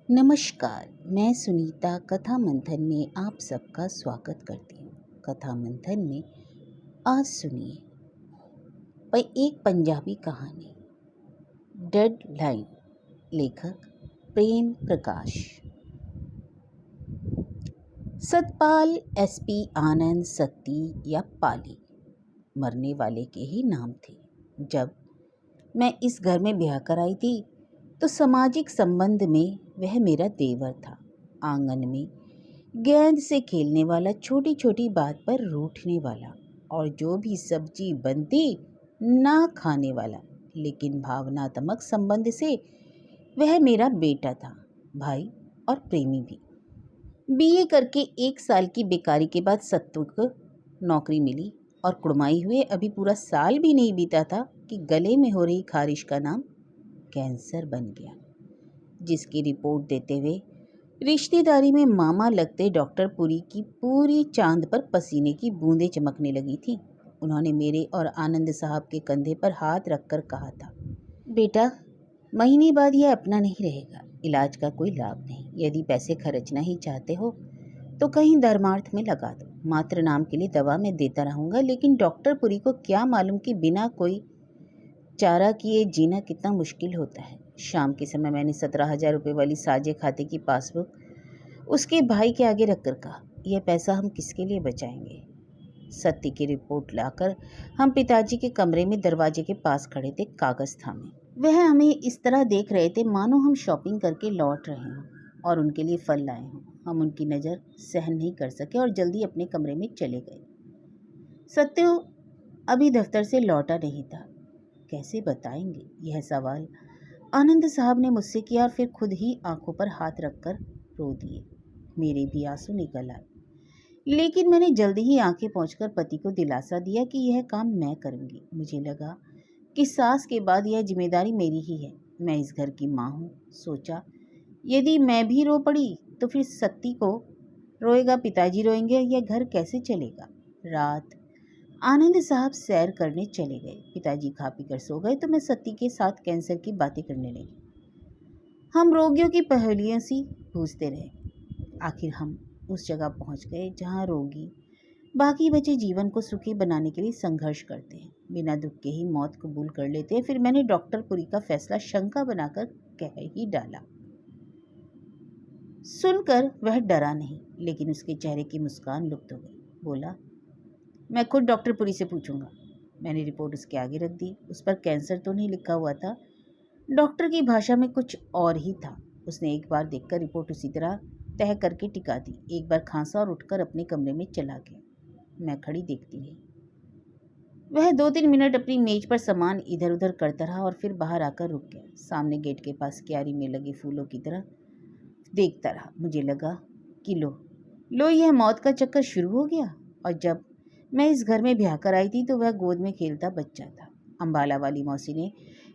नमस्कार, मैं सुनीता कथा मंथन में आप सबका स्वागत करती हूँ। कथा मंथन में आज सुनिए एक पंजाबी कहानी डेड लाइन। लेखक प्रेम प्रकाश। सतपाल, एसपी आनंद, सत्ती या पाली मरने वाले के ही नाम थे। जब मैं इस घर में ब्याह कर आई थी तो सामाजिक संबंध में वह मेरा देवर था। आंगन में गेंद से खेलने वाला, छोटी छोटी बात पर रूठने वाला और जो भी सब्जी बनती ना खाने वाला, लेकिन भावनात्मक संबंध से वह मेरा बेटा था, भाई और प्रेमी भी। बीए करके 1 साल की बेकारी के बाद सत्तू को नौकरी मिली और कुड़माई हुए अभी पूरा साल भी नहीं बीता था कि गले में हो रही खारिश का नाम कैंसर बन गया, जिसकी रिपोर्ट देते हुए रिश्तेदारी में मामा लगते डॉक्टर पुरी की पूरी चांद पर पसीने की बूंदें चमकने लगी थी। उन्होंने मेरे और आनंद साहब के कंधे पर हाथ रखकर कहा था, बेटा, महीने बाद यह अपना नहीं रहेगा, इलाज का कोई लाभ नहीं। यदि पैसे खर्चना ही चाहते हो तो कहीं धर्मार्थ में लगा दो। मात्र नाम के लिए दवा मैं देता रहूँगा, लेकिन डॉक्टर पुरी को क्या मालूम कि बिना कोई चारा किए जीना कितना मुश्किल होता है। शाम के समय मैंने 17,000 रुपये वाली साजे खाते की पासबुक उसके भाई के आगे रखकर कहा, यह पैसा हम किसके लिए बचाएंगे। सत्य की रिपोर्ट लाकर हम पिताजी के कमरे में दरवाजे के पास खड़े थे, कागज थामे। वह हमें इस तरह देख रहे थे मानो हम शॉपिंग करके लौट रहे हों और उनके लिए फल लाए हों। हम उनकी नज़र सहन नहीं कर सके और जल्दी अपने कमरे में चले गए। सत्य अभी दफ्तर से लौटा नहीं था। कैसे बताएंगे यह सवाल आनंद साहब ने मुझसे किया और फिर खुद ही आंखों पर हाथ रखकर रो दिए। मेरे भी आंसू निकल आए, लेकिन मैंने जल्दी ही आंखें पोंछकर पति को दिलासा दिया कि यह काम मैं करूंगी। मुझे लगा कि सास के बाद यह जिम्मेदारी मेरी ही है। मैं इस घर की माँ हूँ। सोचा, यदि मैं भी रो पड़ी तो फिर सत्ती को रोएगा, पिताजी रोएंगे, यह घर कैसे चलेगा। रात आनंद साहब सैर करने चले गए। पिताजी खा पी कर सो गए तो मैं सत्ती के साथ कैंसर की बातें करने लगी। हम रोगियों की पहेलियां सी पूछते रहे। आखिर हम उस जगह पहुंच गए जहां रोगी बाकी बचे जीवन को सुखी बनाने के लिए संघर्ष करते हैं, बिना दुख के ही मौत कबूल कर लेते हैं। फिर मैंने डॉक्टर पुरी का फैसला शंका बनाकर कह ही डाला। सुनकर वह डरा नहीं, लेकिन उसके चेहरे की मुस्कान लुप्त हो गई। बोला, मैं खुद डॉक्टर पुरी से पूछूंगा। मैंने रिपोर्ट उसके आगे रख दी। उस पर कैंसर तो नहीं लिखा हुआ था, डॉक्टर की भाषा में कुछ और ही था। उसने एक बार देखकर रिपोर्ट उसी तरह तय करके टिका दी। एक बार खांसा और उठकर अपने कमरे में चला गया। मैं खड़ी देखती रही। वह 2-3 मिनट अपनी मेज पर सामान इधर उधर करता रहा और फिर बाहर आकर रुक गया। सामने गेट के पास क्यारी में लगे फूलों की तरह देखता रहा। मुझे लगा कि लो यह मौत का चक्कर शुरू हो गया। और जब मैं इस घर में ब्याह कर आई थी तो वह गोद में खेलता बच्चा था। अम्बाला वाली मौसी ने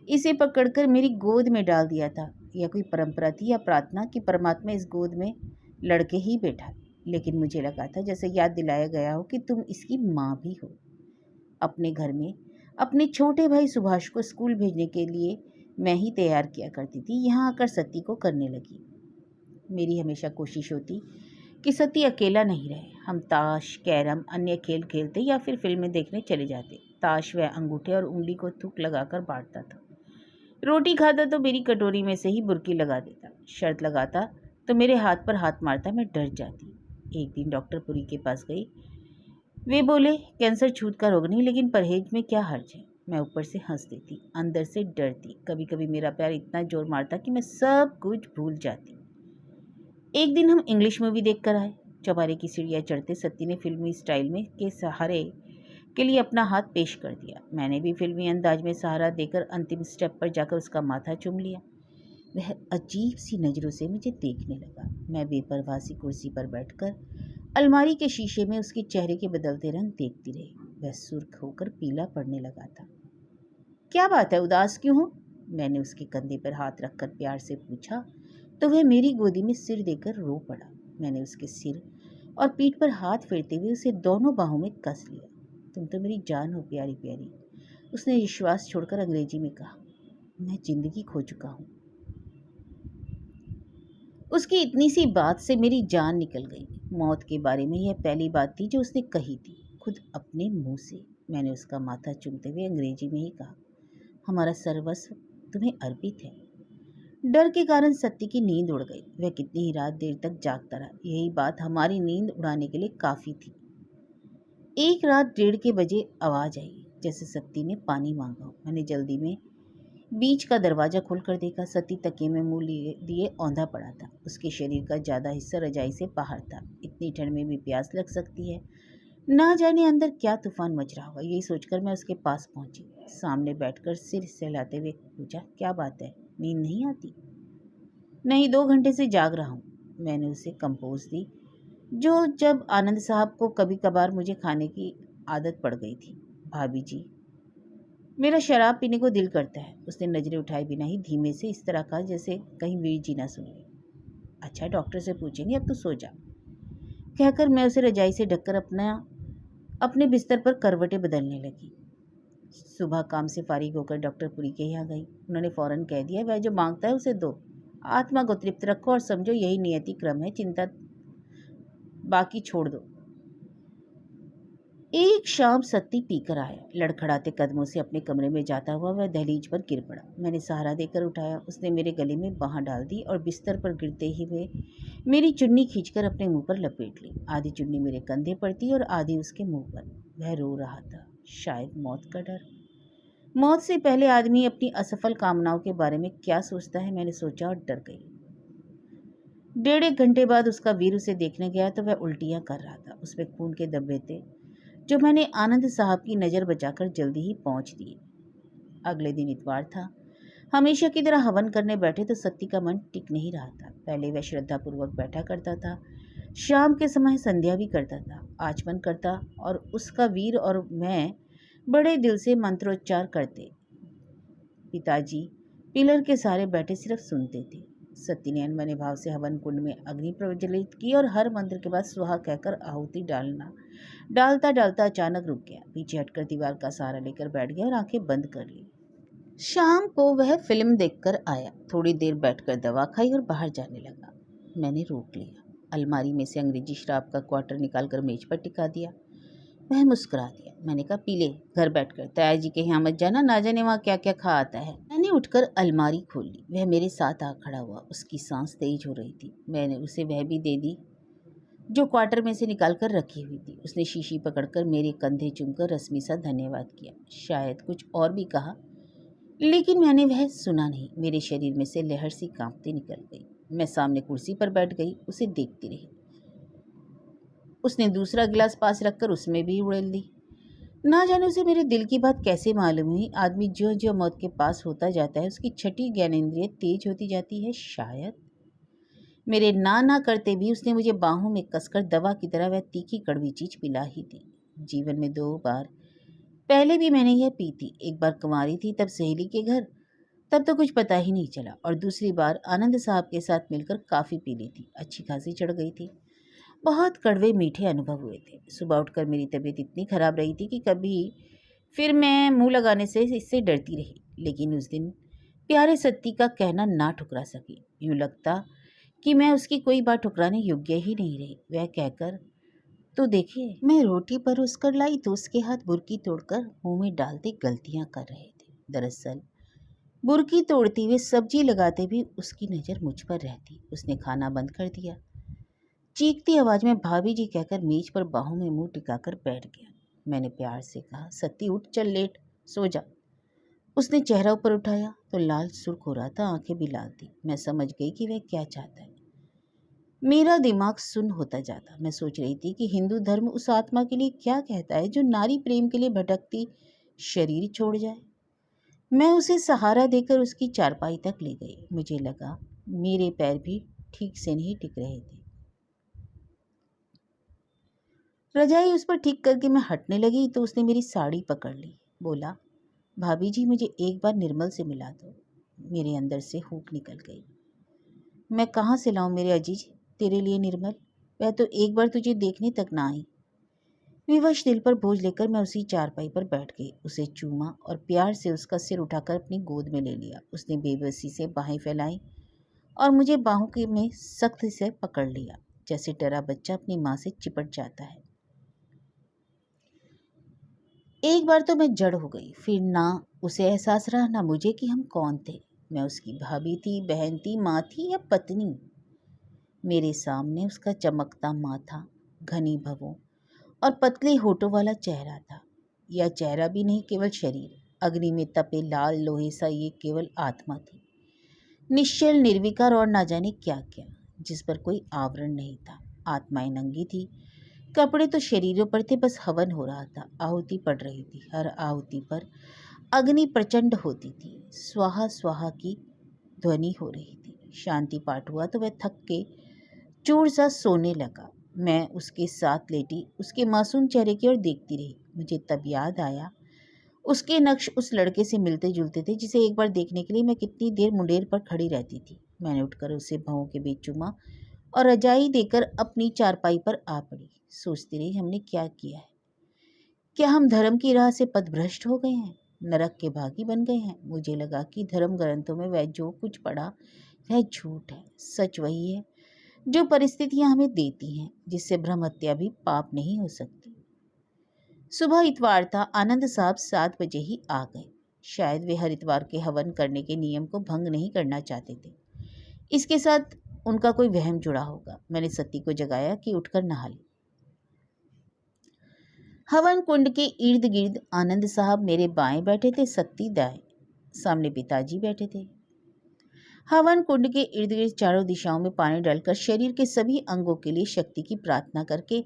इसे पकड़कर मेरी गोद में डाल दिया था। यह कोई परंपरा थी या प्रार्थना कि परमात्मा इस गोद में लड़के ही बैठा। लेकिन मुझे लगा था जैसे याद दिलाया गया हो कि तुम इसकी माँ भी हो। अपने घर में अपने छोटे भाई सुभाष को स्कूल भेजने के लिए मैं ही तैयार किया करती थी। यहाँ आकर सती को करने लगी। मेरी हमेशा कोशिश होती कि सती अकेला नहीं रहे। हम ताश, कैरम, अन्य खेल खेलते या फिर फिल्में देखने चले जाते। ताश वह अंगूठे और उंगली को थूक लगाकर बांटता था। रोटी खाता तो मेरी कटोरी में से ही बुर्की लगा देता। शर्त लगाता तो मेरे हाथ पर हाथ मारता। मैं डर जाती। एक दिन डॉक्टर पुरी के पास गई। वे बोले, कैंसर छूत का रोग नहीं, लेकिन परहेज में क्या हर्ज है। मैं ऊपर से हंस देती, अंदर से डरती। कभी कभी मेरा प्यार इतना जोर मारता कि मैं सब कुछ भूल जाती। एक दिन हम इंग्लिश मूवी देखकर आए। चौबारे की सीढ़ियाँ चढ़ते सत्ती ने फिल्मी स्टाइल में के सहारे के लिए अपना हाथ पेश कर दिया। मैंने भी फिल्मी अंदाज में सहारा देकर अंतिम स्टेप पर जाकर उसका माथा चूम लिया। वह अजीब सी नज़रों से मुझे देखने लगा। मैं बेपरवाह सी कुर्सी पर बैठकर अलमारी के शीशे में उसके चेहरे के बदलते रंग देखती रही। वह सुर्ख होकर पीला पड़ने लगा था। क्या बात है, उदास क्यों हो? मैंने उसके कंधे पर हाथ रखकर प्यार से पूछा तो वह मेरी गोदी में सिर देकर रो पड़ा। मैंने उसके सिर और पीठ पर हाथ फेरते हुए उसे दोनों बाहों में कस लिया। तुम तो मेरी जान हो प्यारी प्यारी। उसने विश्वास छोड़कर अंग्रेजी में कहा। मैं जिंदगी खो चुका हूँ। उसकी इतनी सी बात से मेरी जान निकल गई। मौत के बारे में यह पहली बात थी जो उसने कही थी, खुद अपने मुंह से। मैंने उसका माथा चूमते हुए अंग्रेजी में ही कहा, हमारा सर्वस्व तुम्हें अर्पित है। डर के कारण सत्ती की नींद उड़ गई। वह कितनी ही रात देर तक जागता रहा। यही बात हमारी नींद उड़ाने के लिए काफ़ी थी। एक रात 1:30 बजे आवाज़ आई, जैसे सत्ती ने पानी मांगा हो। मैंने जल्दी में बीच का दरवाज़ा खोलकर देखा। सत्ती तकिए में मुंह लिए दिए औंधा पड़ा था। उसके शरीर का ज़्यादा हिस्सा रजाई से बाहर था। इतनी ठंड में भी प्यास लग सकती है, ना जाने अंदर क्या तूफान मच रहा होगा। यही सोचकर मैं उसके पास पहुंची। सामने बैठकर सिर सहलाते हुए पूछा, क्या बात है, नींद नहीं आती? नहीं, 2 घंटे से जाग रहा हूँ। मैंने उसे कंपोज दी, जो जब आनंद साहब को कभी कभार मुझे खाने की आदत पड़ गई थी। भाभी जी, मेरा शराब पीने को दिल करता है। उसने नजरें उठाए बिना ही धीमे से इस तरह कहा जैसे कहीं वीर जी ना सुन ले। अच्छा, डॉक्टर से पूछेंगे, अब तो सो जा। कहकर मैं उसे रजाई से ढककर अपने बिस्तर पर करवटें बदलने लगी। सुबह काम से फारिग होकर डॉक्टर पुरी के यहाँ गई। उन्होंने फौरन कह दिया, वह जो मांगता है उसे दो। आत्मा को तृप्त रखो और समझो यही नियति क्रम है, चिंता बाकी छोड़ दो। एक शाम सत्ती पीकर आया। लड़खड़ाते कदमों से अपने कमरे में जाता हुआ वह दहलीज पर गिर पड़ा। मैंने सहारा देकर उठाया। उसने मेरे गले में बांह डाल दी और बिस्तर पर गिरते ही वे मेरी चुन्नी खींचकर अपने मुंह पर लपेट ली। आधी चुन्नी मेरे कंधे पर थी और आधी उसके मुंह पर। वह रो रहा था, शायद मौत का डर। मौत से पहले आदमी अपनी असफल कामनाओं के बारे में क्या सोचता है, मैंने सोचा और डर गई। 1.5 घंटे बाद उसका वीर उसे देखने गया तो वह उल्टियां कर रहा था। उसमें खून के धब्बे थे, जो मैंने आनंद साहब की नज़र बचाकर जल्दी ही पहुंच दिए। अगले दिन इतवार था। हमेशा की तरह हवन करने बैठे तो सत्ती का मन टिक नहीं रहा था। पहले वह श्रद्धापूर्वक बैठा करता था, शाम के समय संध्या भी करता था, आचमन करता और उसका वीर और मैं बड़े दिल से मंत्रोच्चार करते। पिताजी पिलर के सहारे बैठे सिर्फ सुनते थे। सत्ती ने अनबने भाव से हवन कुंड में अग्नि प्रज्वलित की और हर मंत्र के बाद सुहा कहकर आहुति डालता डालता अचानक रुक गया। पीछे हटकर दीवार का सहारा लेकर बैठ गया और आंखें बंद कर ली। शाम को वह फिल्म देखकर आया। थोड़ी देर बैठकर दवा खाई और बाहर जाने लगा। मैंने रोक लिया। अलमारी में से अंग्रेजी शराब का क्वार्टर निकालकर मेज पर टिका दिया। वह मुस्कुरा दिया। मैंने कहा, पी ले, घर बैठकर, ताया जी के यहाँ मत जाना, ना जाने वहाँ क्या क्या खा आता है। मैंने उठकर अलमारी खोल ली। वह मेरे साथ आ खड़ा हुआ। उसकी सांस तेज हो रही थी। मैंने उसे वह भी दे दी जो क्वार्टर में से निकाल कर रखी हुई थी। उसने शीशी पकड़कर मेरे कंधे चूमकर रस्मी सा धन्यवाद किया। शायद कुछ और भी कहा, लेकिन मैंने वह सुना नहीं। मेरे शरीर में से लहर सी कांपती निकल गई। मैं सामने कुर्सी पर बैठ गई, उसे देखती रही। उसने दूसरा गिलास पास रखकर उसमें भी उड़ेल दी। ना जाने उसे मेरे दिल की बात कैसे मालूम हुई। आदमी जो जो मौत के पास होता जाता है उसकी छठी ज्ञानेंद्रिय तेज होती जाती है। शायद मेरे ना करते भी उसने मुझे बाहों में कसकर दवा की तरह वह तीखी कड़वी चीज पिला ही दी। जीवन में 2 बार पहले भी मैंने यह पी थी। एक बार कुंवारी थी, तब सहेली के घर, तब तो कुछ पता ही नहीं चला। और दूसरी बार आनंद साहब के साथ मिलकर काफ़ी पी ली थी, अच्छी खासी चढ़ गई थी। बहुत कड़वे मीठे अनुभव हुए थे। सुबह उठकर मेरी तबीयत इतनी खराब रही थी कि कभी फिर मैं मुंह लगाने से इससे डरती रही। लेकिन उस दिन प्यारे सत्ती का कहना ना ठुकरा सकी। यूँ लगता कि मैं उसकी कोई बात ठुकराने योग्य ही नहीं रही। वह कहकर, तो देखिए, मैं रोटी परोस कर लाई तो उसके हाथ बुर्की तोड़कर मुंह में डालते गलतियां कर रहे थे। दरअसल बुर्की तोड़ते हुए सब्जी लगाते भी उसकी नज़र मुझ पर रहती। उसने खाना बंद कर दिया। चीखती आवाज में भाभी जी कहकर मेज पर बाहों में मुंह टिकाकर बैठ गया। मैंने प्यार से कहा, सत्ती उठ, चल लेट, सो जा। उसने चेहरा ऊपर उठाया तो लाल सुर्ख हो रहा था, आंखें भी लाल थी। मैं समझ गई कि वह क्या चाहता है। मेरा दिमाग सुन्न होता जाता। मैं सोच रही थी कि हिंदू धर्म उस आत्मा के लिए क्या कहता है जो नारी प्रेम के लिए भटकती शरीर छोड़ जाए। मैं उसे सहारा देकर उसकी चारपाई तक ले गई। मुझे लगा मेरे पैर भी ठीक से नहीं टिक रहे थे। रजाई उस पर ठीक करके मैं हटने लगी तो उसने मेरी साड़ी पकड़ ली। बोला, भाभी जी, मुझे एक बार निर्मल से मिला दो। मेरे अंदर से हूक निकल गई। मैं कहाँ से लाऊं मेरे अजीज तेरे लिए निर्मल? वह तो एक बार तुझे देखने तक ना आई। विवश दिल पर बोझ लेकर मैं उसी चारपाई पर बैठ गई। उसे चूमा और प्यार से उसका सिर उठाकर अपनी गोद में ले लिया। उसने बेबसी से बाहें फैलाई और मुझे बाहों के में सख्त से पकड़ लिया, जैसे डरा बच्चा अपनी माँ से चिपट जाता है। एक बार तो मैं जड़ हो गई। फिर ना उसे एहसास रहा ना मुझे कि हम कौन थे। मैं उसकी भाभी थी, बहन थी, माँ थी या पत्नी। मेरे सामने उसका चमकता माथा, घनी भवों और पतले होठों वाला चेहरा था। यह चेहरा भी नहीं, केवल शरीर। अग्नि में तपे लाल लोहे सा ये केवल आत्मा थी, निश्चल, निर्विकार और ना जाने क्या क्या, जिस पर कोई आवरण नहीं था। आत्माएं नंगी थी, कपड़े तो शरीरों पर थे, बस हवन हो रहा था, आहुति पड़ रही थी। हर आहुति पर अग्नि प्रचंड होती थी, स्वाहा स्वाहा की ध्वनि हो रही थी। शांति पाठ हुआ तो वह थक के चूर सा सोने लगा। मैं उसके साथ लेटी उसके मासूम चेहरे की ओर देखती रही। मुझे तब याद आया, उसके नक्श उस लड़के से मिलते जुलते थे जिसे एक बार देखने के लिए मैं कितनी देर मुंडेर पर खड़ी रहती थी। मैंने उठकर उसे भवों के बीच चूमा और रजाई देकर अपनी चारपाई पर आ पड़ी। सोचती रही, हमने क्या किया है? क्या हम धर्म की राह से पथभ्रष्ट हो गए हैं, नरक के भागी बन गए हैं? मुझे लगा कि धर्म ग्रंथों में वह जो कुछ पढ़ा वह झूठ है। सच वही है जो परिस्थितियां हमें देती हैं, जिससे भ्रम हत्या भी पाप नहीं हो सकती। सुबह इतवार था। आनंद साहब 7 बजे ही आ गए। शायद वे हर इतवार के हवन करने के नियम को भंग नहीं करना चाहते थे। इसके साथ उनका कोई वहम जुड़ा होगा। मैंने सती को जगाया कि उठकर नहा ले। हवन कुंड के इर्द गिर्द आनंद साहब मेरे बाएं बैठे थे, सत्ती दाएं। सामने पिताजी बैठे थे। हवन कुंड के इर्द गिर्द चारों दिशाओं में पानी डालकर शरीर के सभी अंगों के लिए शक्ति की प्रार्थना करके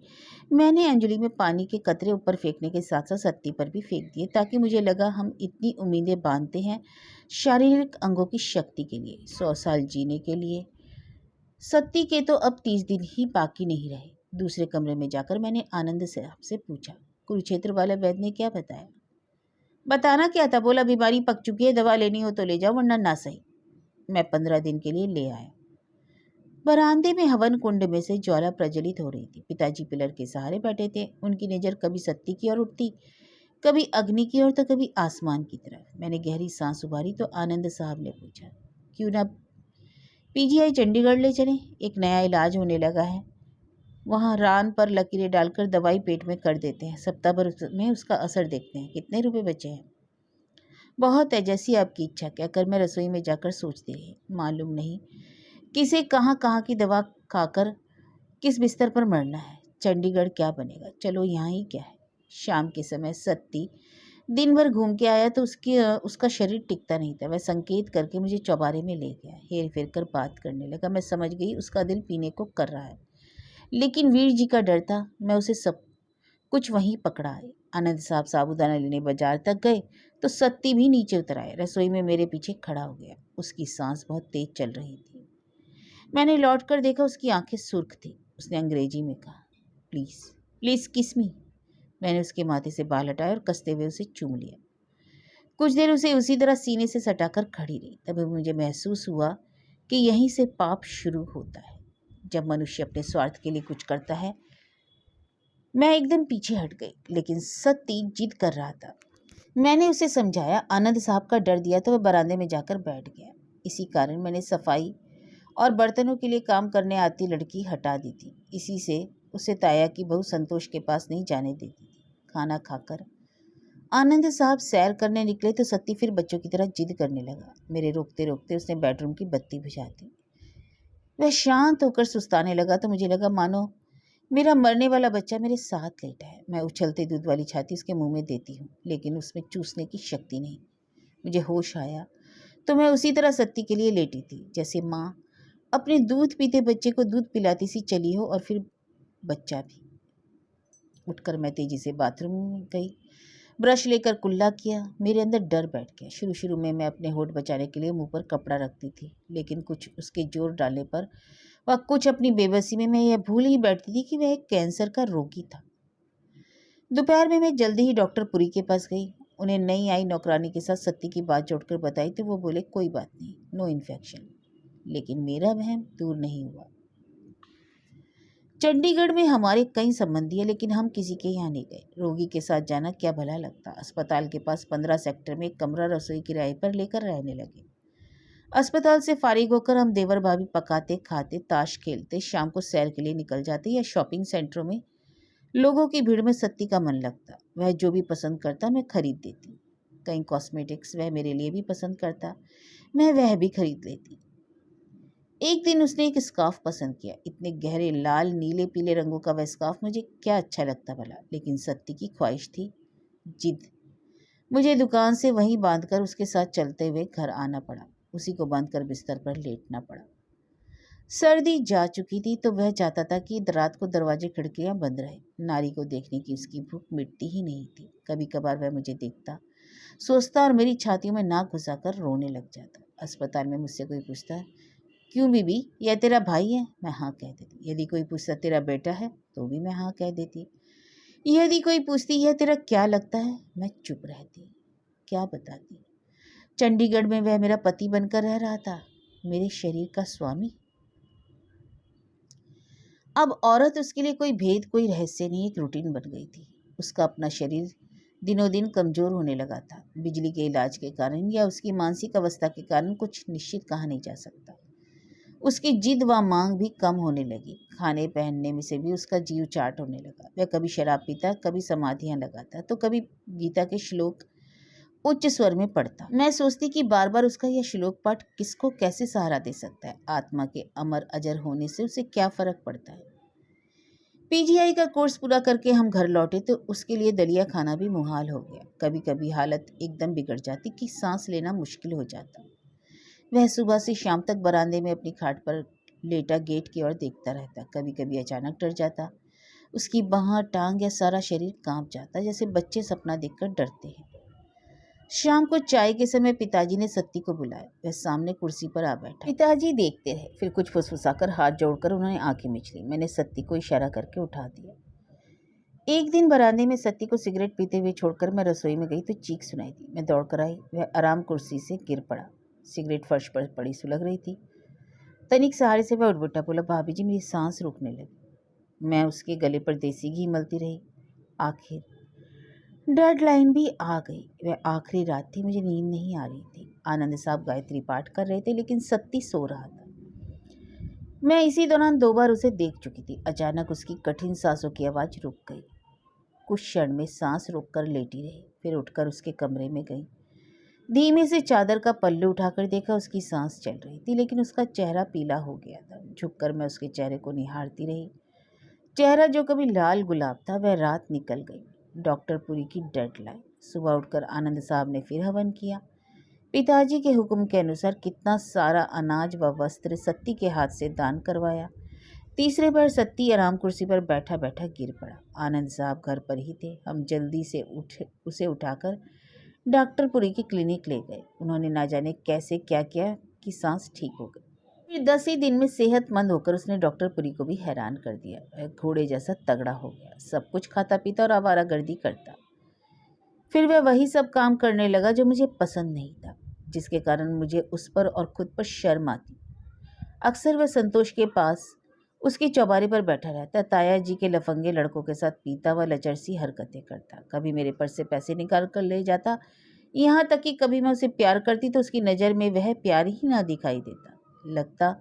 मैंने अंजलि में पानी के कतरे ऊपर फेंकने के साथ साथ सत्ती पर भी फेंक दिए, ताकि मुझे लगा हम इतनी उम्मीदें बांधते हैं शारीरिक अंगों की शक्ति के लिए, 100 साल जीने के लिए। सत्ती के तो अब 30 दिन ही बाकी नहीं रहे। दूसरे कमरे में जाकर मैंने आनंद साहब से पूछा, कुरुक्षेत्र वाले वैद्य ने क्या बताया? बताना क्या था? बोला बीमारी पक चुकी है, दवा लेनी हो तो ले जाओ वरना ना सही। मैं 15 दिन के लिए ले आया। बरामदे में हवन कुंड में से ज्वाला प्रज्वलित हो रही थी। पिताजी पिलर के सहारे बैठे थे। उनकी नज़र कभी सत्ती की ओर उठती, कभी अग्नि की ओर, तो कभी आसमान की तरफ। मैंने गहरी सांस उभारी तो आनंद साहब ने पूछा, क्यों ना पीजीआई चंडीगढ़ ले चलें? एक नया इलाज होने लगा है, वहाँ रान पर लकीरें डालकर दवाई पेट में कर देते हैं, सप्ताह भर में उसका असर देखते हैं। कितने रुपए बचे हैं? बहुत है, जैसी आपकी इच्छा। कहकर मैं रसोई में जाकर सोचती रही। मालूम नहीं किसे कहाँ कहाँ की दवा खाकर किस बिस्तर पर मरना है। चंडीगढ़ क्या बनेगा, चलो यहाँ ही क्या है। शाम के समय सत्ती दिन भर घूम के आया तो उसका शरीर टिकता नहीं था। वह संकेत करके मुझे चौबारे में ले गया, हेर फेर कर बात करने लगा। मैं समझ गई उसका दिल पीने को कर रहा है, लेकिन वीर जी का डर था। मैं उसे सब कुछ वहीं पकड़ा है। आनंद साहब साबूदाना लेने बाजार तक गए तो सत्ती भी नीचे उतर आए। रसोई में मेरे पीछे खड़ा हो गया। उसकी सांस बहुत तेज चल रही थी। मैंने लौट कर देखा, उसकी आंखें सुर्ख थी। उसने अंग्रेजी में कहा, प्लीज़ प्लीज़ किस मी। मैंने उसके माथे से बाल हटाए और कसते हुए उसे चूम लिया। कुछ देर उसे उसी तरह सीने से सटाकर खड़ी रही। तभी मुझे महसूस हुआ कि यहीं से पाप शुरू होता है, जब मनुष्य अपने स्वार्थ के लिए कुछ करता है। मैं एकदम पीछे हट गई, लेकिन सत्ती जिद कर रहा था। मैंने उसे समझाया, आनंद साहब का डर दिया तो वह बरामदे में जाकर बैठ गया। इसी कारण मैंने सफाई और बर्तनों के लिए काम करने आती लड़की हटा दी थी। इसी से उसे ताया की बहू संतोष के पास नहीं जाने देती थी। खाना खाकर आनंद साहब सैर करने निकले तो सत्ती फिर बच्चों की तरह जिद करने लगा। मेरे रोकते रोकते उसने बेडरूम की बत्ती बुझा दी। वह शांत होकर सुस्ताने लगा तो मुझे लगा मानो मेरा मरने वाला बच्चा मेरे साथ लेटा है। मैं उछलते दूध वाली छाती उसके मुंह में देती हूँ, लेकिन उसमें चूसने की शक्ति नहीं। मुझे होश आया तो मैं उसी तरह सत्ती के लिए लेटी थी, जैसे माँ अपने दूध पीते बच्चे को दूध पिलाती सी चली हो, और फिर बच्चा भी। उठकर मैं तेजी से बाथरूम में गई, ब्रश लेकर कुल्ला किया। मेरे अंदर डर बैठ गया। शुरू शुरू में मैं अपने होठ बचाने के लिए मुंह पर कपड़ा रखती थी, लेकिन कुछ उसके जोर डालने पर वह कुछ अपनी बेबसी में मैं यह भूल ही बैठती थी कि वह एक कैंसर का रोगी था। दोपहर में मैं जल्दी ही डॉक्टर पुरी के पास गई। उन्हें नई आई नौकरानी के साथ सत्ती की बात जोड़कर बताई तो वो बोले कोई बात नहीं, नो इन्फेक्शन। लेकिन मेरा वहम दूर नहीं हुआ। चंडीगढ़ में हमारे कई संबंधी हैं, लेकिन हम किसी के यहाँ नहीं गए। रोगी के साथ जाना क्या भला लगता। अस्पताल के पास 15 सेक्टर में एक कमरा रसोई किराए पर लेकर रहने लगे। अस्पताल से फारिग होकर हम देवर भाभी पकाते खाते ताश खेलते शाम को सैर के लिए निकल जाते या शॉपिंग सेंटरों में लोगों की भीड़ में सत्ती का मन लगता। वह जो भी पसंद करता मैं खरीद देती। कई कॉस्मेटिक्स वह मेरे लिए भी पसंद करता, मैं वह भी खरीद लेती। एक दिन उसने एक स्कार्फ पसंद किया। इतने गहरे लाल नीले पीले रंगों का वह स्कार्फ मुझे क्या अच्छा लगता भला, लेकिन सत्ती की ख्वाहिश थी, जिद। मुझे दुकान से वहीं बांधकर उसके साथ चलते हुए घर आना पड़ा। उसी को बांधकर बिस्तर पर लेटना पड़ा। सर्दी जा चुकी थी तो वह चाहता था कि रात को दरवाजे खिड़कियां बंद रहे। नारी को देखने की उसकी भूख मिटती ही नहीं थी। कभी कभार वह मुझे देखता, सोचता और मेरी छातियों में नाक घुसाकर रोने लग जाता। अस्पताल में मुझसे कोई पूछता, क्यों बीबी, यह तेरा भाई है? मैं हाँ कह देती। यदि कोई पूछता तेरा बेटा है तो भी मैं हाँ कह देती। यदि कोई पूछती यह तेरा क्या लगता है, मैं चुप रहती। क्या बताती। चंडीगढ़ में वह मेरा पति बनकर रह रहा था, मेरे शरीर का स्वामी। अब औरत उसके लिए कोई भेद कोई रहस्य नहीं, एक रूटीन बन गई थी। उसका अपना शरीर दिनों दिन कमजोर होने लगा था, बिजली के इलाज के कारण या उसकी मानसिक अवस्था के कारण, कुछ निश्चित कहा नहीं जा सकता। उसकी जिद व मांग भी कम होने लगी। खाने पहनने में से भी उसका जीव चाट होने लगा। वह कभी शराब पीता, कभी समाधियां लगाता, तो कभी गीता के श्लोक उच्च स्वर में पढ़ता। मैं सोचती कि बार बार उसका यह श्लोक पाठ किसको कैसे सहारा दे सकता है। आत्मा के अमर अजर होने से उसे क्या फर्क पड़ता है। पीजीआई का कोर्स पूरा करके हम घर लौटे तो उसके लिए दलिया खाना भी मुहाल हो गया। कभी कभी हालत एकदम बिगड़ जाती कि सांस लेना मुश्किल हो जाता। वह सुबह से शाम तक बरामदे में अपनी खाट पर लेटा गेट की ओर देखता रहता। कभी कभी अचानक डर जाता। उसकी बाह, टांग या सारा शरीर कांप जाता, जैसे बच्चे सपना देखकर डरते हैं। शाम को चाय के समय पिताजी ने सत्ती को बुलाया। वह सामने कुर्सी पर आ बैठा। पिताजी देखते रहे, फिर कुछ फुसफुसाकर हाथ जोड़कर उन्होंने आंखें मीच ली। मैंने सत्ती को इशारा करके उठा दिया। एक दिन बरामदे में सत्ती को सिगरेट पीते हुए छोड़कर मैं रसोई में गई तो चीख सुनाई दी। मैं दौड़कर आई। वह आराम कुर्सी से गिर पड़ा। सिगरेट फर्श पर पड़ी सुलग रही थी। तनिक सहारे से वह उठ बैठा। बोला, भाभी जी मेरी सांस रुकने लगी। मैं उसके गले पर देसी घी मलती रही। आखिर डेड लाइन भी आ गई। वह आखिरी रात थी, मुझे नींद नहीं आ रही थी। आनंद साहब गायत्री पाठ कर रहे थे, लेकिन सत्ती सो रहा था। मैं इसी दौरान 2 बार उसे देख चुकी थी। अचानक उसकी कठिन सांसों की आवाज़ रुक गई। कुछ क्षण में सांस रोककर लेटी रही, फिर उठकर उसके कमरे में गई। धीमे से चादर का पल्लू उठाकर देखा, उसकी सांस चल रही थी, लेकिन उसका चेहरा पीला हो गया था। झुककर मैं उसके चेहरे को निहारती रही। चेहरा जो कभी लाल गुलाब था, वह रात निकल गई। डॉक्टर पुरी की डेडलाइन। सुबह उठकर आनंद साहब ने फिर हवन किया। पिताजी के हुक्म के अनुसार कितना सारा अनाज व वस्त्र सत्ती के हाथ से दान करवाया। तीसरे बार सत्ती आराम कुर्सी पर बैठा बैठा गिर पड़ा। आनंद साहब घर पर ही थे। हम जल्दी से उसे उठाकर डॉक्टर पुरी के क्लिनिक ले गए। उन्होंने ना जाने कैसे क्या किया कि सांस ठीक हो गई। फिर 10 ही दिन में सेहतमंद होकर उसने डॉक्टर पुरी को भी हैरान कर दिया। वह घोड़े जैसा तगड़ा हो गया, सब कुछ खाता पीता और आवारागर्दी करता। फिर वह वही सब काम करने लगा जो मुझे पसंद नहीं था, जिसके कारण मुझे उस पर और खुद पर शर्म आती। अक्सर वह संतोष के पास उसकी चौबारे पर बैठा रहता, ताया जी के लफंगे लड़कों के साथ पीता व लचरसी हरकतें करता। कभी मेरे पर्स से पैसे निकाल कर ले जाता, यहाँ तक कि कभी मैं उसे प्यार करती तो उसकी नज़र में वह प्यार ही ना दिखाई देता। लगता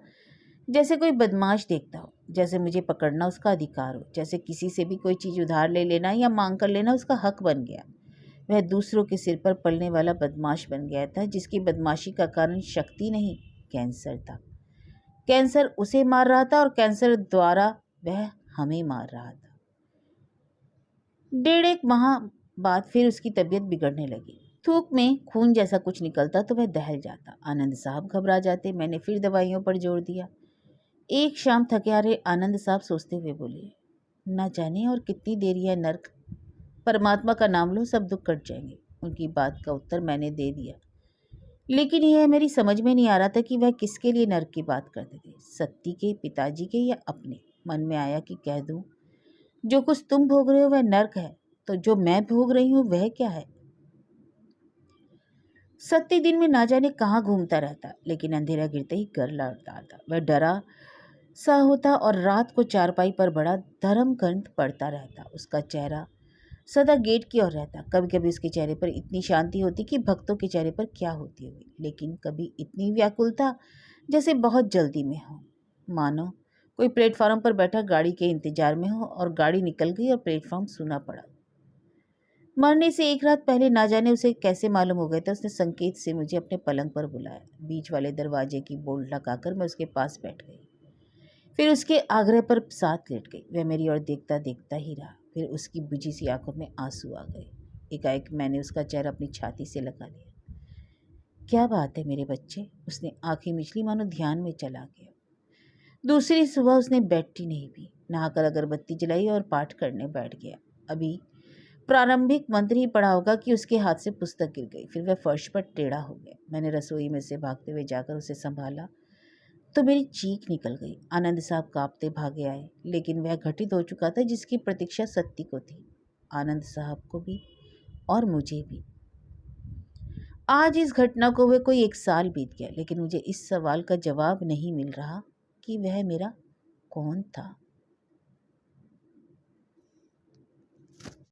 जैसे कोई बदमाश देखता हो, जैसे मुझे पकड़ना उसका अधिकार हो, जैसे किसी से भी कोई चीज़ उधार ले लेना या मांग कर लेना उसका हक बन गया। वह दूसरों के सिर पर पलने वाला बदमाश बन गया था, जिसकी बदमाशी का कारण शक्ति नहीं, कैंसर था। कैंसर उसे मार रहा था और कैंसर द्वारा वह हमें मार रहा था। 1.5 माह बाद फिर उसकी तबीयत बिगड़ने लगी। थूक में खून जैसा कुछ निकलता तो वह दहल जाता। आनंद साहब घबरा जाते। मैंने फिर दवाइयों पर जोर दिया। एक शाम थके हारे आनंद साहब सोचते हुए बोले, न जाने और कितनी देर यह नर्क, परमात्मा का नाम लो सब दुख कट जाएंगे। उनकी बात का उत्तर मैंने दे दिया, लेकिन यह मेरी समझ में नहीं आ रहा था कि वह किसके लिए नर्क की बात करते थे, सत्ती के, पिताजी के या अपने। मन में आया कि कह दूं, जो कुछ तुम भोग रहे हो वह नर्क है, तो जो मैं भोग रही हूँ वह क्या है। सत्ती दिन में ना जाने कहाँ घूमता रहता, लेकिन अंधेरा गिरते ही घर लौटता आता। वह डरा सा होता और रात को चारपाई पर बड़ा धर्मग्रंथ पढ़ता रहता। उसका चेहरा सदा गेट की ओर रहता। कभी कभी उसके चेहरे पर इतनी शांति होती कि भक्तों के चेहरे पर क्या होती होगी, लेकिन कभी इतनी व्याकुलता जैसे बहुत जल्दी में हो, मानो कोई प्लेटफॉर्म पर बैठा गाड़ी के इंतजार में हो और गाड़ी निकल गई और प्लेटफॉर्म सूना पड़ा। मरने से एक रात पहले ना जाने उसे कैसे मालूम हो गया था, उसने संकेत से मुझे अपने पलंग पर बुलाया। बीच वाले दरवाजे की बोल्ट लगाकर मैं उसके पास बैठ गई, फिर उसके आग्रह पर साथ लेट गई। वह मेरी ओर देखता देखता ही रहा, फिर उसकी बुझी सी आंखों में आंसू आ गए। एकाएक मैंने उसका चेहरा अपनी छाती से लगा लिया। क्या बात है मेरे बच्चे? उसने आंखें मिचली मानो ध्यान में चला गया। दूसरी सुबह उसने बैठी नहीं पी, नहाकर अगरबत्ती जलाई और पाठ करने बैठ गया। अभी प्रारंभिक मंत्र ही पढ़ा होगा कि उसके हाथ से पुस्तक गिर गई, फिर वह फर्श पर टेढ़ा हो गया। मैंने रसोई में से भागते हुए जाकर उसे संभाला तो मेरी चीख निकल गई। आनंद साहब कांपते भागे आए, लेकिन वह घटित हो चुका था जिसकी प्रतीक्षा सत्ती को थी, आनंद साहब को भी और मुझे भी। आज इस घटना को हुए कोई 1 साल बीत गया, लेकिन मुझे इस सवाल का जवाब नहीं मिल रहा कि वह मेरा कौन था।